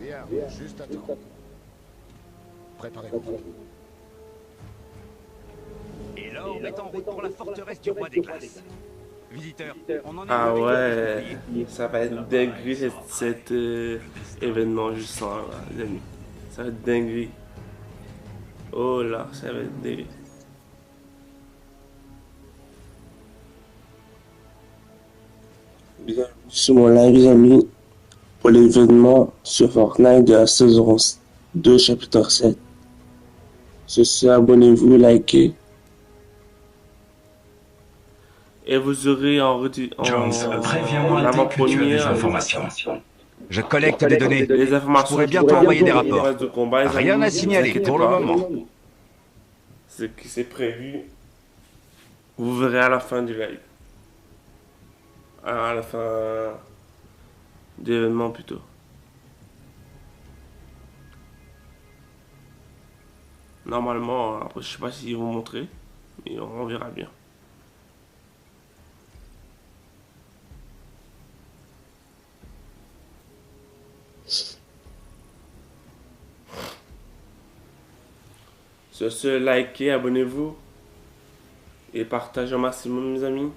Bien, juste à temps. Préparez-vous. Et là, on est en route pour la forteresse du roi des glaces. Visiteurs, on en est Ah où avec le ouais, bouclier? ça va être dinguerie cet événement juste là, les amis. Ça va être dinguerie. Oh là, ça va être dinguerie. Bienvenue sur mon live, les amis, pour l'événement sur Fortnite de la saison 2, chapitre 7. Sur ce, abonnez-vous, likez. Et vous aurez Jones, préviens-moi dès que tu as des avant-première informations. Je collecte des données. les Je informations. pourrais bientôt envoyer des rapports. de combat, les Rien amis, à ne vous signaler inquiétez pour le pas. moment. Ce qui s'est prévu, vous verrez à la fin du live. À la fin de l'événement plutôt. Normalement, après je sais pas s'ils vont montrer, mais on verra bien. Sur ce, likez, abonnez-vous et partagez au maximum, mes amis.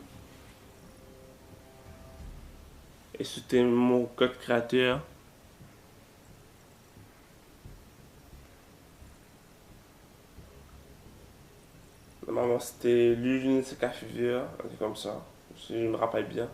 Et soutenez mon code créateur. Normalement, c'était l'usine CK Fever, un truc comme ça, si je me rappelle bien.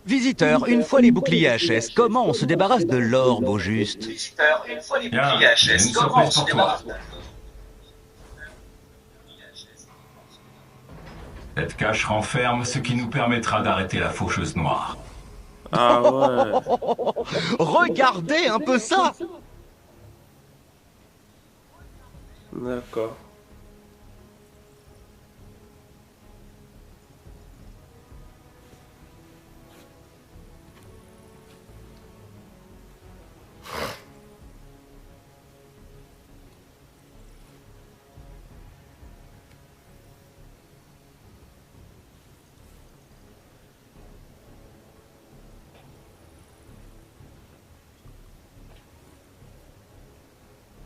Visiteurs, une fois les boucliers HS, comment on se débarrasse de l'orbe au juste? Bien, j'ai une surprise pour toi. Cette cache renferme ce qui nous permettra d'arrêter la faucheuse noire. Ah ouais, Regardez un peu ça! d'accord.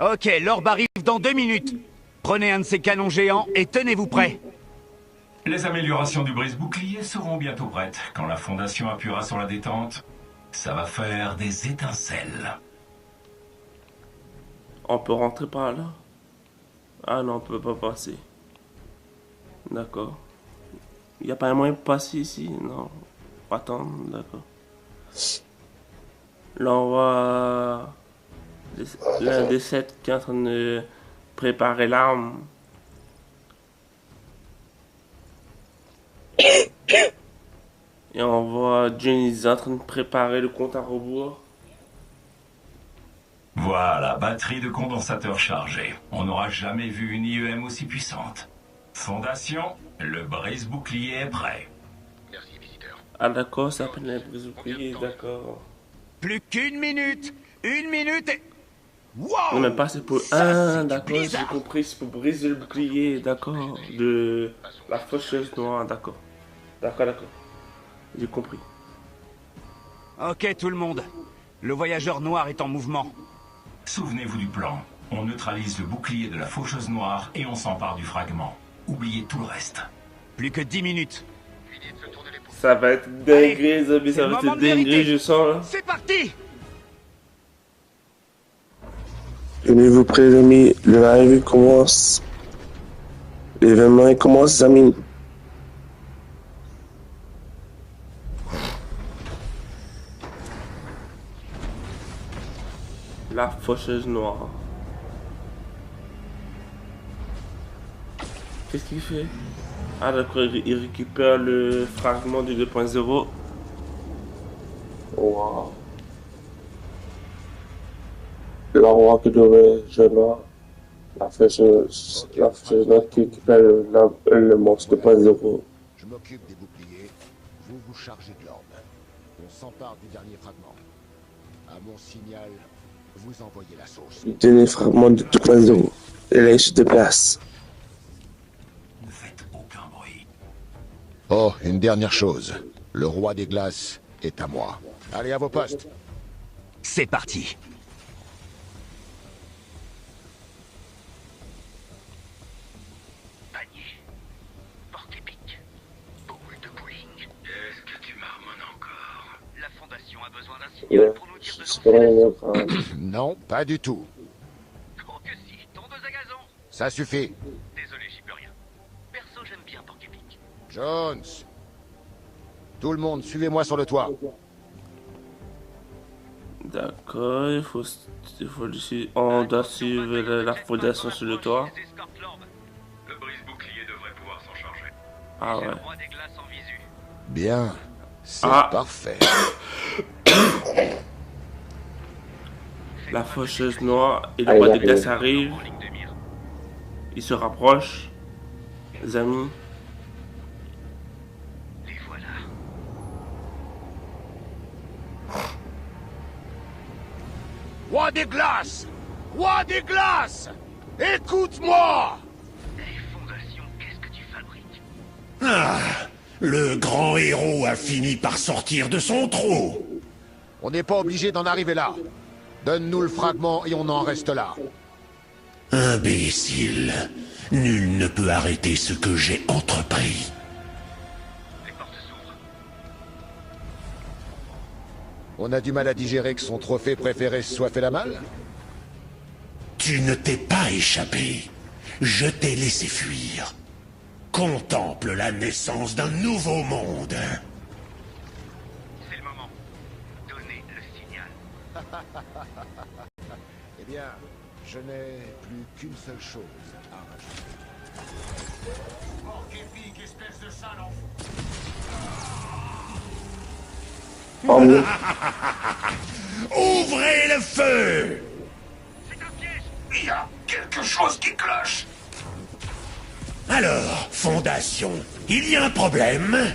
Ok, l'orbe arrive dans 2 minutes. Prenez un de ces canons géants et tenez-vous prêts. Les améliorations du brise-bouclier seront bientôt prêtes. Quand la fondation appuiera sur la détente, ça va faire des étincelles. On peut rentrer par là? Ah non, on peut pas passer. D'accord. Il n'y a pas un moyen de passer ici? Non. Faut attendre, d'accord. Là, on voit l'un des 7 qui est en train de préparer l'arme. Et on voit Johnny en train de préparer le compte à rebours. Voilà, batterie de condensateur chargée. On n'aura jamais vu une IEM aussi puissante. Fondation, le brise-bouclier est prêt. Merci, visiteur. Ah d'accord, ça s'appelle la brise bouclier, d'accord. Plus qu'une minute. 1 minute et... Wow! Non, mais pas c'est pour... Ça, Ah, c'est du d'accord, j'ai blizzard. compris, c'est pour briser le bouclier, d'accord. De la faucheuse noire, d'accord. D'accord, d'accord. J'ai compris. Ok, tout le monde. Le voyageur noir est en mouvement. Souvenez-vous du plan. On neutralise le bouclier de la faucheuse noire et on s'empare du fragment. Oubliez tout le reste. Plus que 10 minutes. Fini de se tourner les pouces. Ça va être dingue, les amis, c'est ça le va moment être de dingue, vérité. je sens là. C'est parti! Tenez-vous prêts, les amis, le live commence. L'événement il commence, les amis. La faucheuse noire. Qu'est-ce qu'il fait? Ah d'accord, il récupère le fragment du 2.0. Wow. La roi qui devrait jeune la faucheuse noire qui récupère le monstre 2.0. Je m'occupe des boucliers. Vous vous chargez de l'orbe. On s'empare du dernier fragment. À mon signal, vous envoyez la sauce. Dernier fragment de tout l'oiseau. Laisse de place. Ne faites aucun bruit. Oh, une dernière chose. Le roi des glaces est à moi. Allez à vos postes. C'est parti. Panier. Porte-épic. Boule de bowling. Est-ce que tu marmonnes encore? La Fondation a besoin d'un Il signal va pour nous dire de se lancer la faire un Non, pas du tout. Oh que si, tondeuse à gazon. Ça suffit. Désolé, j'y peux rien. Perso, j'aime bien Porte-épic. Jones. Tout le monde, suivez-moi sur le toit. D'accord, on doit suivre la fondation sur le toit. Le brise-bouclier devrait pouvoir s'en charger. Ah J'ai le ouais. roi des glaces en visu. Bien. C'est Ah. parfait. La faucheuse noire et le roi des glaces arrivent. En ligne de mire. Ils se rapprochent. Les amis. Les voilà. Roi des glaces! Roi des glaces! Écoute-moi! Hey, Fondation, qu'est-ce que tu fabriques? Le grand héros a fini par sortir de son trou. On n'est pas obligé d'en arriver là. Donne-nous le fragment et on en reste là. Imbécile. Nul ne peut arrêter ce que j'ai entrepris. Les portes s'ouvrent. On a du mal à digérer que son trophée préféré se soit fait la malle? Tu ne t'es pas échappé. Je t'ai laissé fuir. Contemple la naissance d'un nouveau monde. C'est le moment. Donnez le signal. Eh bien, je n'ai plus qu'une seule chose à rajouter. Oh, mais Ouvrez le feu! C'est un piège. Il y a quelque chose qui cloche. Alors, Fondation, il y a un problème?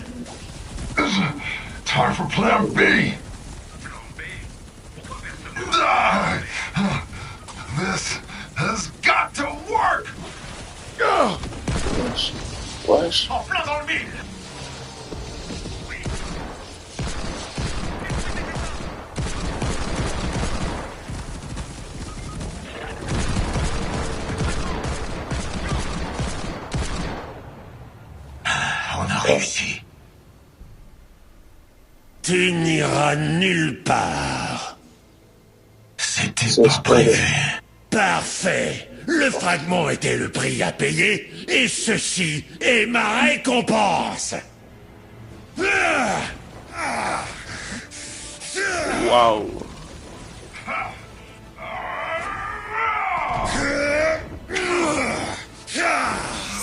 Time for plan B. Plan B. Pourquoi personne? Ah, this has got to work. wesh. En plein dans le mille. On a réussi. Tu n'iras nulle part. C'était Ça pas se prévu. Parfait. Le fragment était le prix à payer, et ceci est ma récompense. Waouh.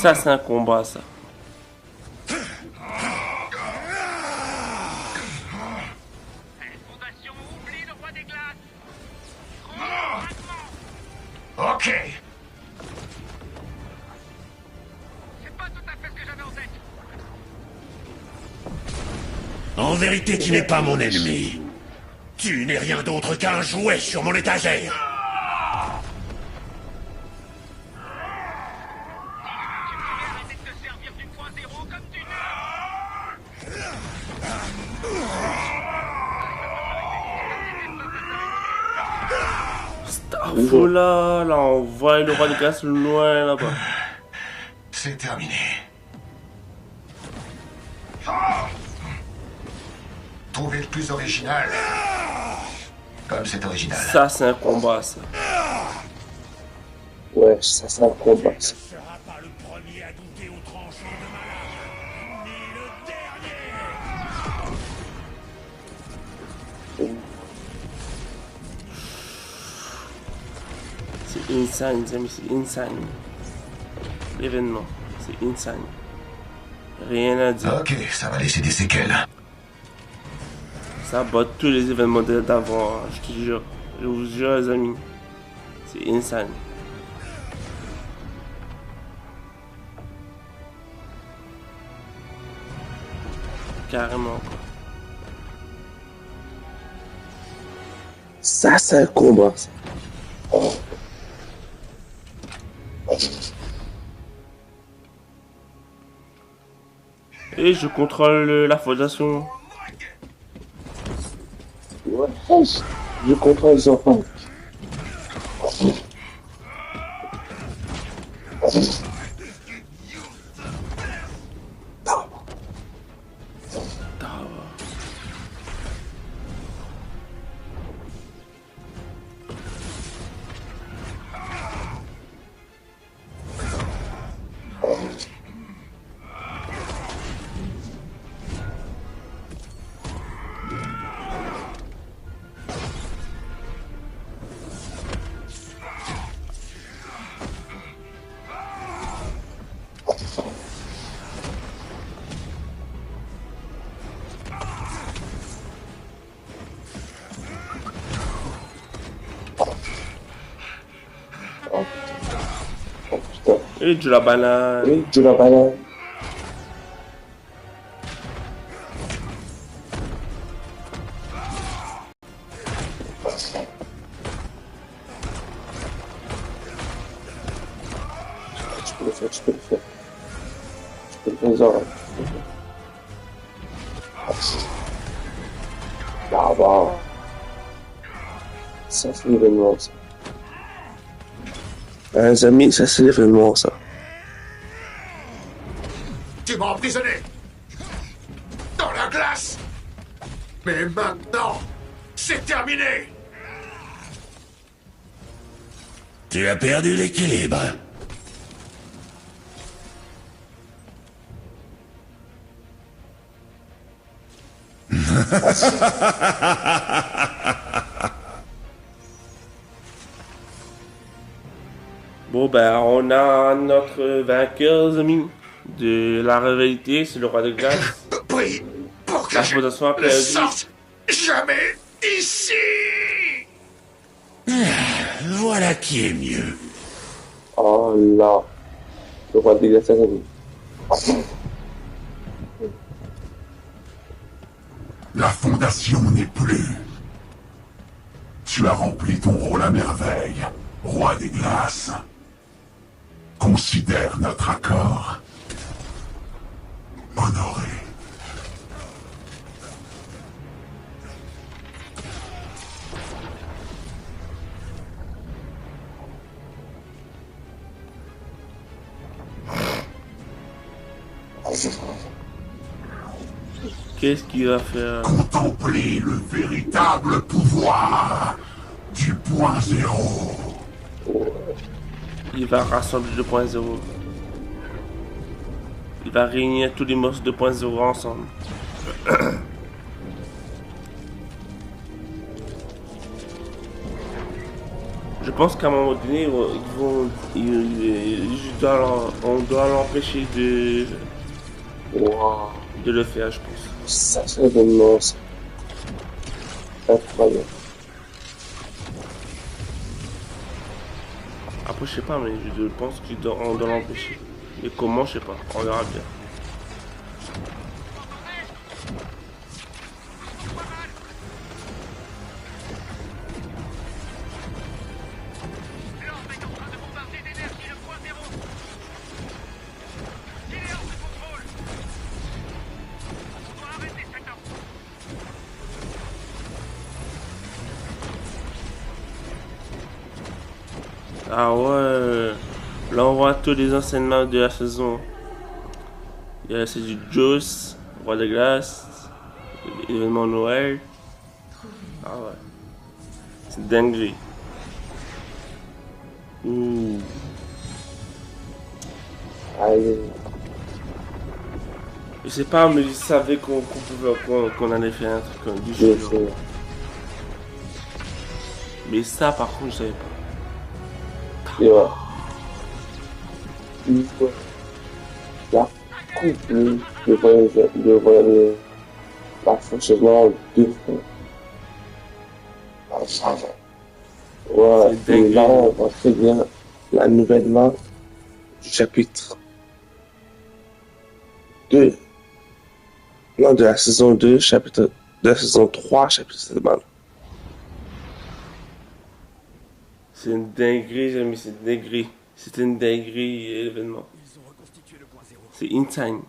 Ça, c'est un combat, ça. Fondation, oublie le roi des glaces. Prends le fragment. Ok. C'est pas tout à fait ce que j'avais en tête. En vérité, tu n'es pas mon ennemi. Tu n'es rien d'autre qu'un jouet sur mon étagère. Tu pourrais arrêter de te servir du point zéro comme tu veux. Starfola, là, on voit le roi des glaces loin là-bas. C'est terminé. Ah. Trouvez le plus original. Comme c'est original. Ça, c'est un combat, ça. Wesh, ça c'est un combat. Ça. Ne sera pas le premier à goûter au tranchant de ma lame, ni le dernier. C'est insane, les amis, c'est insane. L'événement, c'est insane. Rien à dire. Ok, ça va laisser des séquelles. Ça bat tous les événements d'avant, hein, je te jure. Je vous jure, les amis. C'est insane. carrément, quoi. Ça, c'est un combat. Ça. Et je contrôle la fondation. Ouais, je contrôle les enfants. Et de la banane. Oui, de la banane. Tu peux le faire, tu peux le faire. Tu peux le faire, Zora. Ah bah. Ça c'est l'événement, ça. Les amis, ça c'est l'événement, ça. Tu m'as emprisonné dans la glace. Mais maintenant, c'est terminé. Tu as perdu l'équilibre. Bon ben on a notre vainqueur, les amis, de la rivalité, c'est le roi de glace. Prie pour que La je fondation a ne perdu. sorte jamais ici. Voilà qui est mieux. Oh là. Le roi des glaces, amis. La fondation n'est plus. Tu as rempli ton rôle à merveille, roi des glaces. Considère notre accord honoré. Qu'est-ce qu'il va faire? Contempler le véritable pouvoir du point zéro. Il va rassembler 2.0. Il va réunir tous les monstres 2.0 ensemble. Je pense qu'à un moment donné, on doit l'empêcher Wow. de le faire, je pense. Ça c'est l'événement, ça. Incroyable. Après, je sais pas, mais je pense qu'on doit l'empêcher. Et comment, je sais pas. On verra bien. L'ordre est en train de bombarder d'énergie le point zéro. Il est hors de contrôle. On doit arrêter cet ordre. Ah ouais. Là, on voit tous les enseignements de la saison. Il y a c'est du Joss, Roi de Glace, événement Noël. Ah ouais. C'est dingue. Ouh. Allez. Je sais pas, mais je savais qu'on allait faire un truc comme du Je jeu. sais. Mais ça, par contre, je savais pas. Et voilà. Une fois. La coupe, le voyage, la fonctionnement deux fois. Ouais, C'est dingue. et là, on voit très bien la nouvelle map du chapitre 2. Non, de la saison 2, chapitre... De la saison 3, chapitre 7 balles. C'est une dinguerie, j'ai mis cette dinguerie. C'est une dinguerie, l'événement. Ils ont reconstitué le point zéro. C'est insane.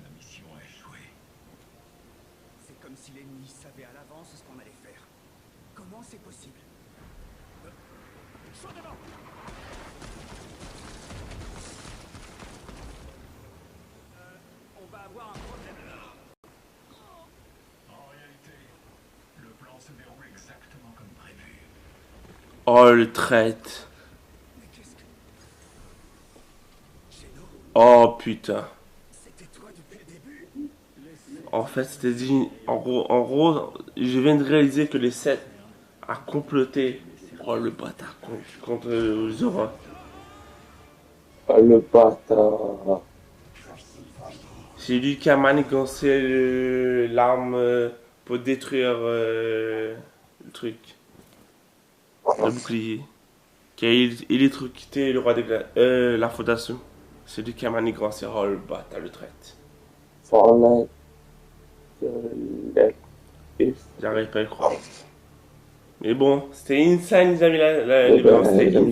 La mission a échoué. C'est comme si l'ennemi savait à l'avance ce qu'on allait faire. Comment c'est possible? Chaudement! On va avoir un problème là. En réalité, le plan se déroule exactement comme prévu. Oh, le traite. Mais qu'est-ce que... Géno, Oh, putain. c'était toi depuis le début? En fait, c'était dit... En gros, je viens de réaliser que les 7 a comploté. Oh, le bâtard contre Zora. Ah, le bâtard. C'est lui qui a manigancé l'arme pour détruire le truc. Le bouclier. Qui a électrocuté le roi des glaces. La fondation. C'est lui qui a manigancé. Oh, le bâtard, le traite. Fortnite. J'arrive pas à y croire. Mais bon, c'était insane, les amis. Eh ben,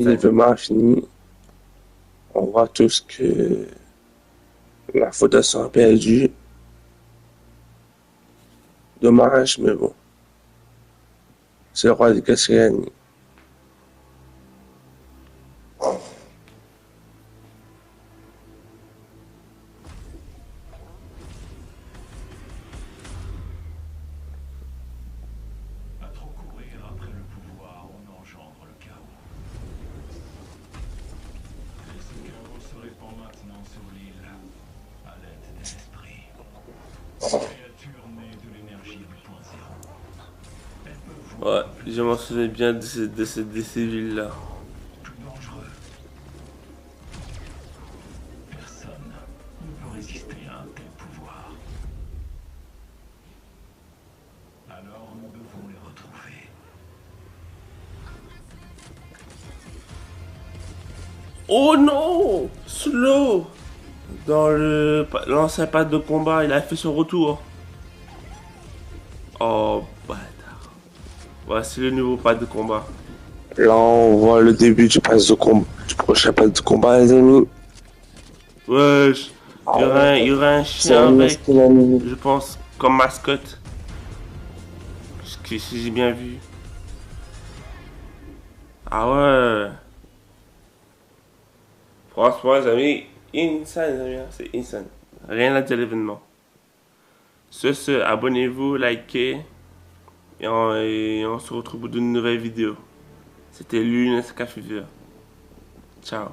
l'événement a fini. On voit tous que la fondation a perdu. Dommage, mais bon. C'est le roi des glaces qui gagne. À trop courir après le pouvoir, on engendre le chaos. Et ce chaos se répand maintenant sur l'île, à l'aide des esprits. Créatures nées de l'énergie du point zéro. Elles peuvent voir Ouais, je m'en souviens bien de ces villes-là. plus dangereux. Personne ne peut résister à un tel pouvoir. Alors nous devons les retrouver. Oh non! Slow! Dans l'ancien pass de combat, il a fait son retour. Oh, bâtard. Voici le nouveau pass de combat. Là, on voit le début du pass de combat, du prochain pass de combat, les amis. Wesh. Il y aura un C'est chien un avec, masculin anime. je pense, comme mascotte. Si j'ai bien vu. Ah ouais. Franchement, les amis, insane, les amis, c'est insane. Rien à dire à l'événement. Sur ce, abonnez-vous, likez. Et on se retrouve pour de nouvelles vidéos. C'était l'UNSK Fever. Ciao.